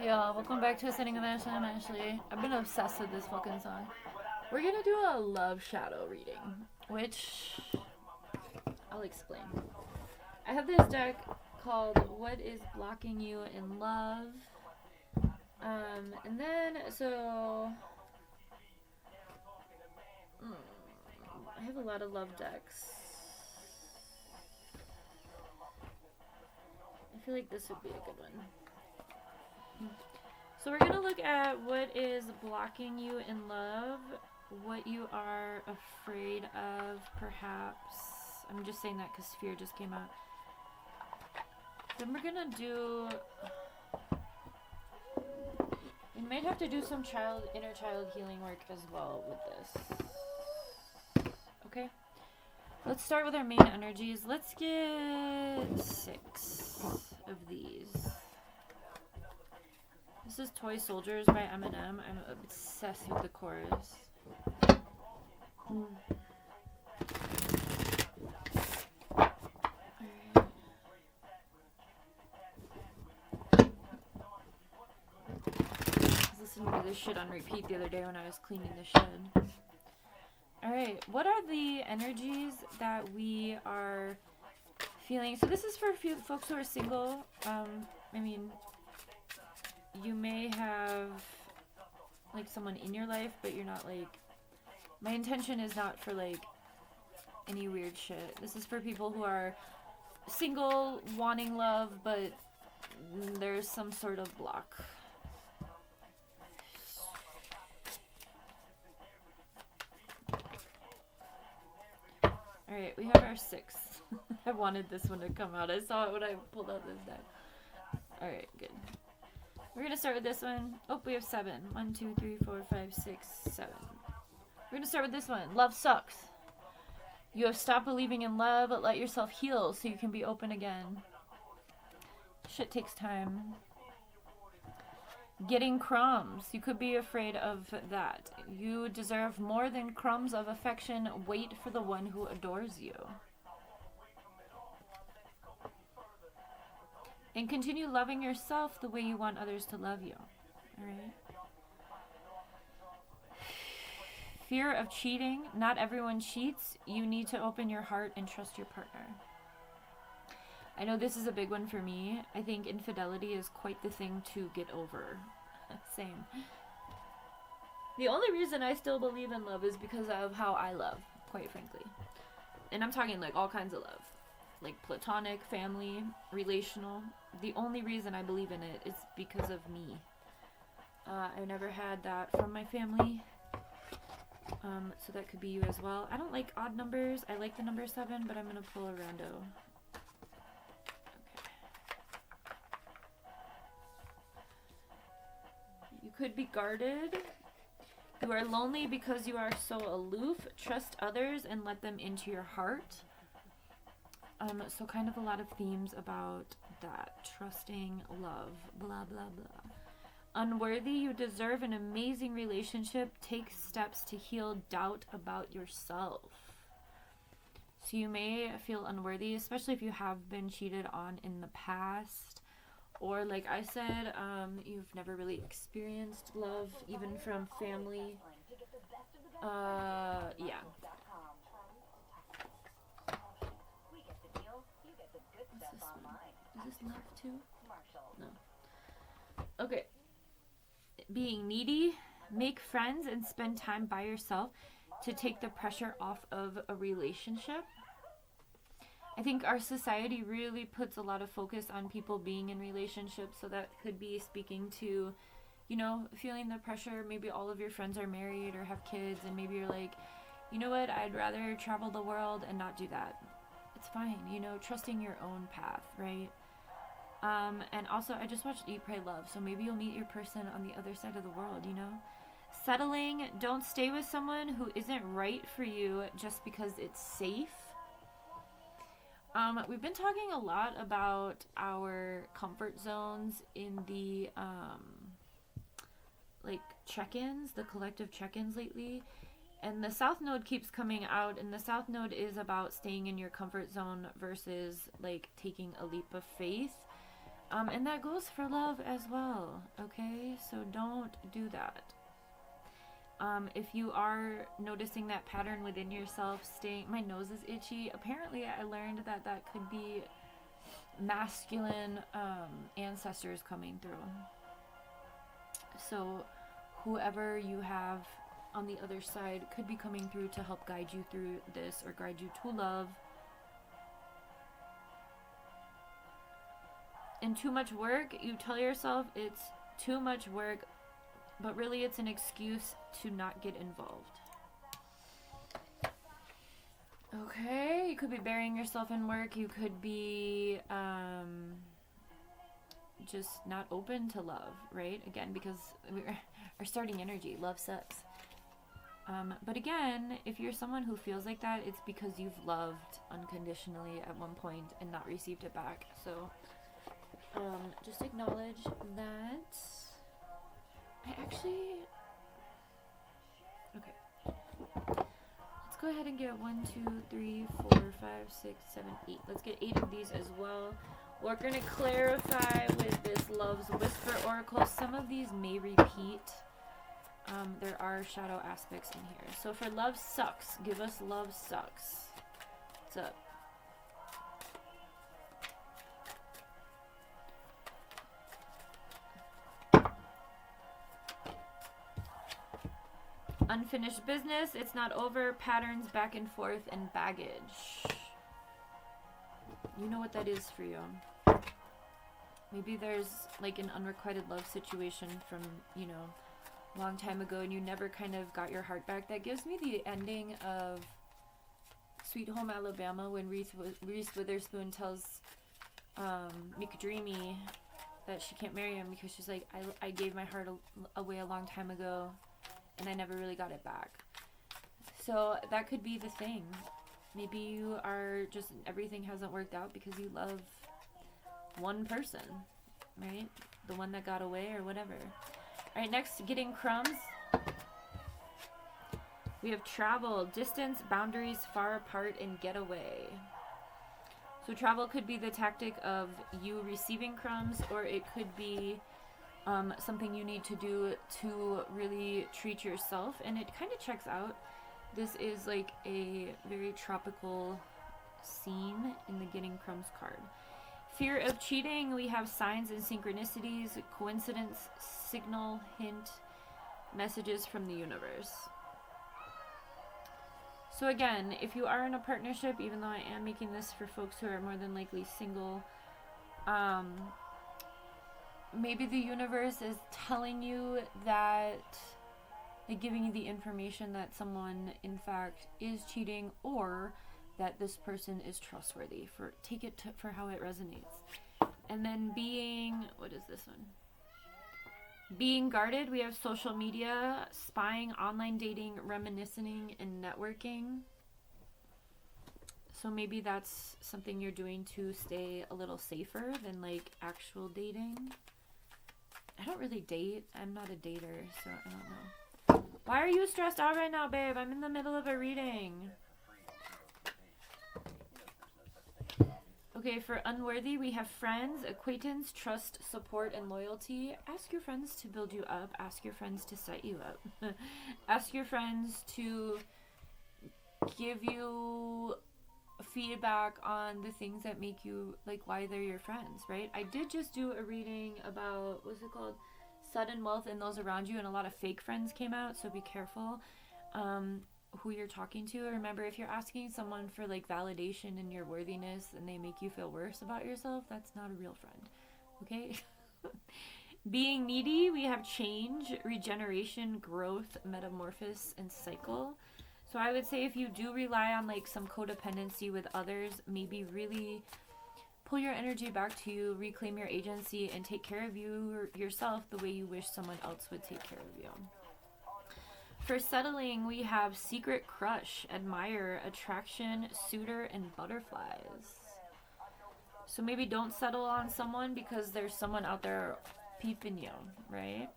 Yeah, welcome back to Ascending of Ashley. I'm Ashley. I've been obsessed with this fucking song. We're gonna do a love shadow reading, which I'll explain. I have this deck called What is Blocking You in Love? And then, I have a lot of love decks. I feel like this would be a good one. So we're going to look at what is blocking you in love, what you are afraid of, perhaps. I'm just saying that because fear just came out. Then we're going to do... We might have to do some inner child healing work as well with this. Okay? Let's start with our main energies. Let's get 6 of these. This is Toy Soldiers by Eminem. I'm obsessed with the chorus. I was listening to this shit on repeat the other day when I was cleaning the shed. Alright, what are the energies that we are feeling? So this is for a few folks who are single. You may have like someone in your life, but you're not like... My intention is not for like any weird shit. This is for people who are single, wanting love, but there's some sort of block. Alright, we have our 6. I wanted this one to come out. I saw it when I pulled out this deck. Alright, good. We're going to start with this one. Oh, we have 7. 1, 2, 3, 4, 5, 6, 7. We're going to start with this one. Love sucks. You have stopped believing in love. Let yourself heal so you can be open again. Shit takes time. Getting crumbs. You could be afraid of that. You deserve more than crumbs of affection. Wait for the one who adores you. And continue loving yourself the way you want others to love you. Alright? Fear of cheating. Not everyone cheats. You need to open your heart and trust your partner. I know this is a big one for me. I think infidelity is quite the thing to get over. Same. The only reason I still believe in love is because of how I love, quite frankly. And I'm talking like all kinds of love. Like platonic, family, relational. The only reason I believe in it is because of me. I never had that from my family. So that could be you as well. I don't like odd numbers. I like the number 7, but I'm going to pull a rando. Okay. You could be guarded. You are lonely because you are so aloof. Trust others and let them into your heart. So kind of a lot of themes about that. Trusting, love, blah, blah, blah. Unworthy, you deserve an amazing relationship. Take steps to heal doubt about yourself. So you may feel unworthy, especially if you have been cheated on in the past. Or like I said, you've never really experienced love, even from family. Yeah. What's this one? Is this love too? No. Okay. Being needy, make friends and spend time by yourself to take the pressure off of a relationship. I think our society really puts a lot of focus on people being in relationships, so that could be speaking to, you know, feeling the pressure. Maybe all of your friends are married or have kids, and maybe you're like, you know what, I'd rather travel the world and not do that. It's fine, you know, trusting your own path, right? And also, I just watched Eat, Pray, Love, so maybe you'll meet your person on the other side of the world, you know? Settling, don't stay with someone who isn't right for you just because it's safe. We've been talking a lot about our comfort zones in the, like, check-ins, the collective check-ins lately. And the South Node keeps coming out, and the South Node is about staying in your comfort zone versus, like, taking a leap of faith. And that goes for love as well, okay? So don't do that. If you are noticing that pattern within yourself, my nose is itchy. Apparently, I learned that that could be masculine ancestors coming through. So whoever you have on the other side could be coming through to help guide you through this or guide you to love. And too much work, you tell yourself it's too much work, but really it's an excuse to not get involved. Okay, you could be burying yourself in work. You could be just not open to love, right? Again, because our starting energy, love sucks. But again, if you're someone who feels like that, it's because you've loved unconditionally at one point and not received it back. So just acknowledge that. Okay. Let's go ahead and get 1, 2, 3, 4, 5, 6, 7, 8. Let's get 8 of these as well. We're going to clarify with this Love's Whisper Oracle. Some of these may repeat. There are shadow aspects in here. So for love sucks, give us love sucks. What's up? Unfinished business, it's not over, patterns back and forth, and baggage. You know what that is for you. Maybe there's like an unrequited love situation from, you know, a long time ago and you never kind of got your heart back. That gives me the ending of Sweet Home Alabama when Reese Witherspoon tells McDreamy that she can't marry him because she's like, I gave my heart away a long time ago and I never really got it back. So that could be the thing. Maybe you are just, everything hasn't worked out because you love one person, right? The one that got away or whatever. All right, next, getting crumbs. We have travel, distance, boundaries, far apart, and get away. So travel could be the tactic of you receiving crumbs, or it could be something you need to do to really treat yourself, and it kind of checks out. This is like a very tropical scene in the Getting Crumbs card. Fear of cheating, we have signs and synchronicities, coincidence, signal, hint, messages from the universe. So again, if you are in a partnership, even though I am making this for folks who are more than likely single, maybe the universe is telling you that, like giving you the information that someone in fact is cheating, or that this person is trustworthy. Take it for how it resonates. And then being, what is this one? Being guarded, we have social media, spying, online dating, reminiscing, and networking. So maybe that's something you're doing to stay a little safer than like actual dating. I don't really date. I'm not a dater, so I don't know. Why are you stressed out right now, babe? I'm in the middle of a reading. Okay, for unworthy, we have friends, acquaintance, trust, support, and loyalty. Ask your friends to build you up. Ask your friends to set you up. Ask your friends to give you feedback on the things that make you, like, why they're your friends, right? I did just do a reading about, what's it called? Sudden wealth and those around you, and a lot of fake friends came out, so be careful who you're talking to. Remember, if you're asking someone for like validation in your worthiness and they make you feel worse about yourself, that's not a real friend, okay? Being needy, we have change, regeneration, growth, metamorphosis, and cycle. So I would say if you do rely on like some codependency with others, maybe really pull your energy back to you, reclaim your agency, and take care of yourself the way you wish someone else would take care of you. For settling, we have secret crush, admire, attraction, suitor, and butterflies. So maybe don't settle on someone because there's someone out there peeping you, right?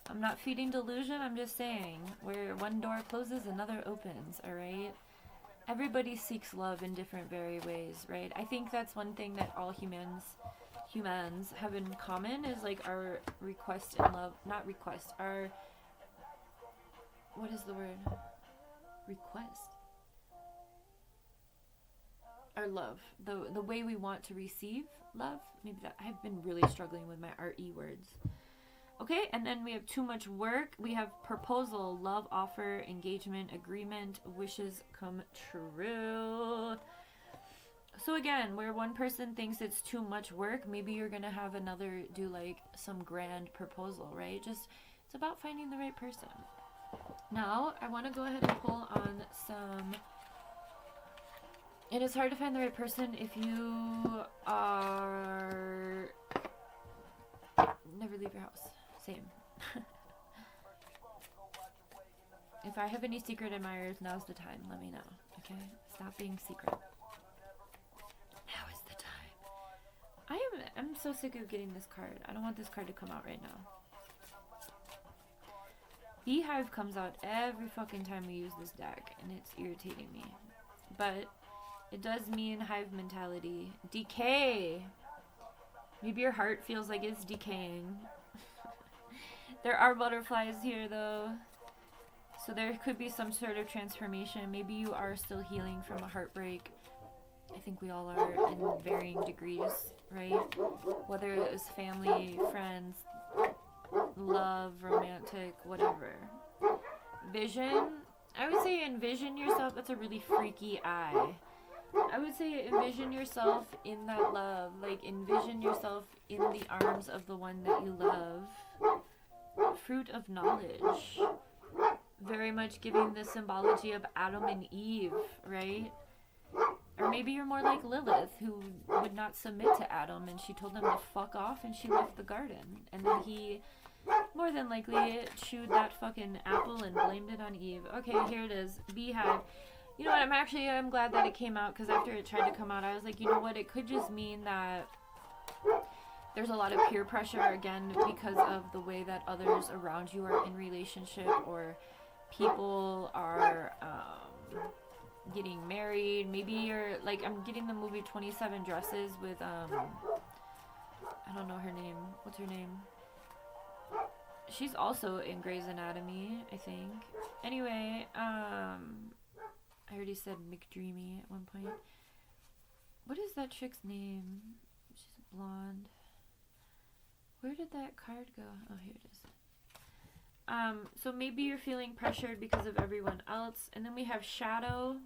I'm not feeding delusion, I'm just saying, where one door closes, another opens, all right? Everybody seeks love in different very ways, right? I think that's one thing that all humans have in common is like our request in love, not request, our, what is the word? Request. Our love, the way we want to receive love. Maybe that, I've been really struggling with my RE words. Okay, and then we have too much work. We have proposal, love offer, engagement, agreement, wishes come true. So again, where one person thinks it's too much work, maybe you're gonna have another do like some grand proposal, right? Just, it's about finding the right person. Now, I want to go ahead and pull on some. It is hard to find the right person if you are. Never leave your house. Same. If I have any secret admirers, now's the time. Let me know. Okay? Stop being secret. Now is the time. I'm so sick of getting this card. I don't want this card to come out right now. Beehive comes out every fucking time we use this deck, and it's irritating me. But it does mean hive mentality. Decay! Maybe your heart feels like it's decaying. There are butterflies here, though. So there could be some sort of transformation. Maybe you are still healing from a heartbreak. I think we all are in varying degrees, right? Whether it was family, friends, love, romantic, whatever. Vision. I would say envision yourself. That's a really freaky eye. I would say envision yourself in that love. Like, envision yourself in the arms of the one that you love. Fruit of knowledge. Very much giving the symbology of Adam and Eve, right? Or maybe you're more like Lilith, who would not submit to Adam, and she told him to fuck off, and she left the garden. And then he, more than likely, chewed that fucking apple and blamed it on Eve. Okay, here it is. Beehive. You know what, I'm glad that it came out, because after it tried to come out, I was like, you know what, it could just mean that there's a lot of peer pressure, again, because of the way that others around you are in relationship, or people are getting married. Maybe you're, like, I'm getting the movie 27 Dresses with, I don't know her name. What's her name? She's also in Grey's Anatomy, I think. Anyway, I already said McDreamy at one point. What is that chick's name? She's blonde. Where did that card go? Oh, here it is. So maybe you're feeling pressured because of everyone else. And then we have shadow.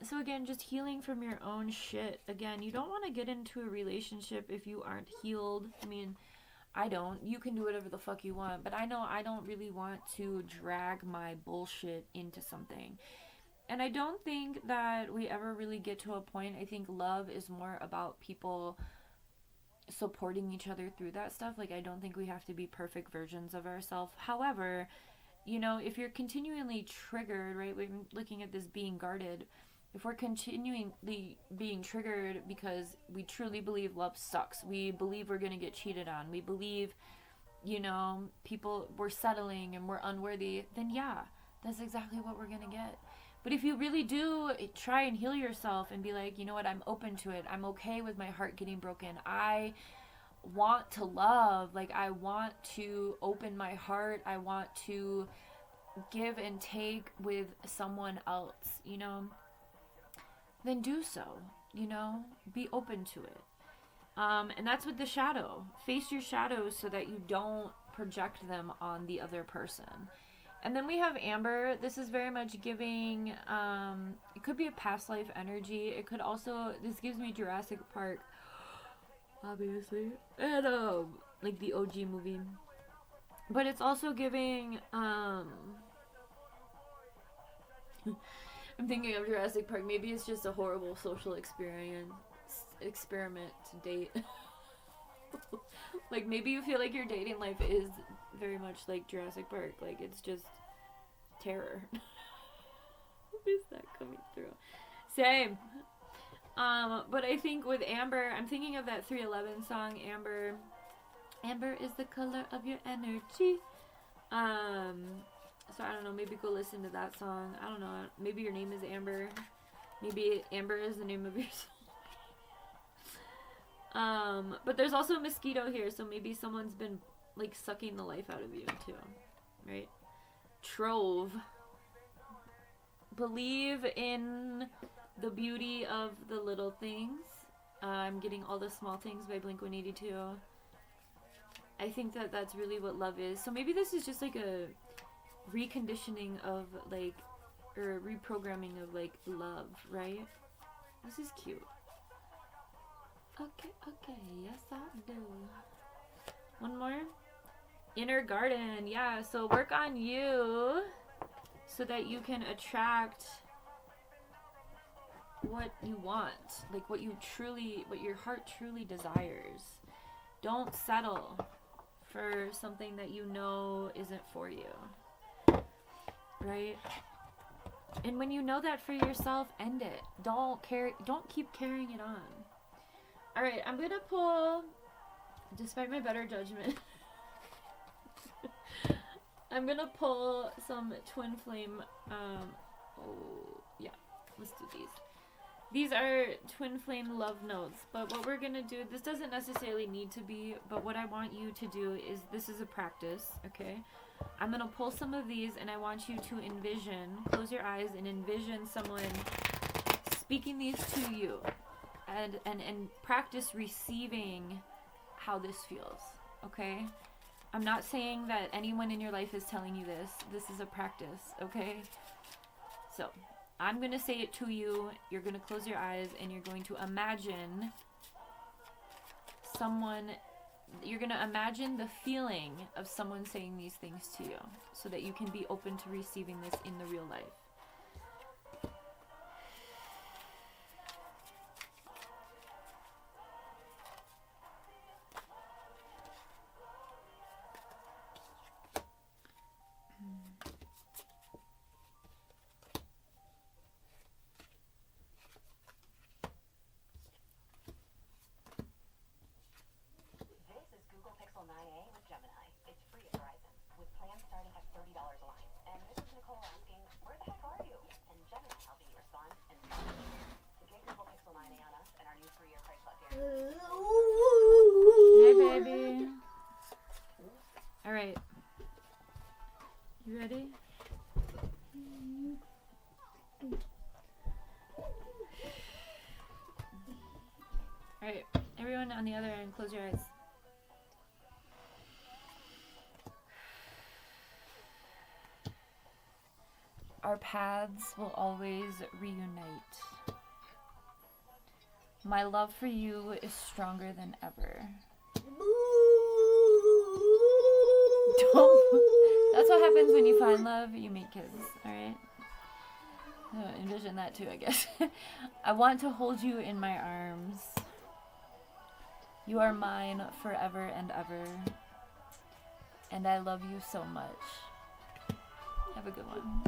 So again, just healing from your own shit. Again, you don't want to get into a relationship if you aren't healed. I mean, I don't. You can do whatever the fuck you want. But I know I don't really want to drag my bullshit into something. And I don't think that we ever really get to a point. I think love is more about people supporting each other through that stuff. Like, I don't think we have to be perfect versions of ourselves. However, you know, if you're continually triggered, right, we're looking at this being guarded, if we're continually being triggered because we truly believe love sucks, we believe we're going to get cheated on, we believe, you know, we're settling and we're unworthy, then yeah, that's exactly what we're going to get. But if you really do try and heal yourself and be like, you know what, I'm open to it. I'm okay with my heart getting broken. I want to love. Like, I want to open my heart. I want to give and take with someone else, you know. Then do so, you know. Be open to it. And that's with the shadow. Face your shadows so that you don't project them on the other person. And then we have Amber. This is very much giving, it could be a past life energy. It could also, this gives me Jurassic Park, obviously, and, like the OG movie. But it's also giving, I'm thinking of Jurassic Park. Maybe it's just a horrible social experiment to date. Like, maybe you feel like your dating life is very much like Jurassic Park. Like, it's just terror. What is that coming through? Same. But I think with Amber, I'm thinking of that 311 song, Amber. Amber is the color of your energy. So I don't know, maybe go listen to that song. I don't know, maybe your name is Amber. Maybe Amber is the name of your song. But there's also a mosquito here, so maybe someone's been like sucking the life out of you too, right? Trove. Believe in the beauty of the little things. I'm getting All the Small Things by Blink-182. I think that that's really what love is. So maybe this is just like a reconditioning of like, or reprogramming of like love, right? This is cute. Okay, yes I do. One more. Inner garden, yeah, so work on you so that you can attract what you want, like what your heart truly desires. Don't settle for something that you know isn't for you, right? And when you know that for yourself, end it. Don't keep carrying it on. All right, I'm gonna pull, despite my better judgment, I'm gonna pull some twin flame. Yeah, let's do these. These are twin flame love notes, but what we're gonna do, this doesn't necessarily need to be, but what I want you to do is, this is a practice, okay? I'm gonna pull some of these and I want you to envision, close your eyes and envision someone speaking these to you and practice receiving how this feels, okay? I'm not saying that anyone in your life is telling you this. This is a practice, okay? So, I'm going to say it to you. You're going to close your eyes and you're going to imagine you're going to imagine the feeling of someone saying these things to you so that you can be open to receiving this in the real life. Hey, baby. All right. You ready? All right. Everyone on the other end, close your eyes. Our paths will always reunite. My love for you is stronger than ever. That's what happens when you find love, you meet kids, alright? Envision that too, I guess. I want to hold you in my arms. You are mine forever and ever. And I love you so much. Have a good one.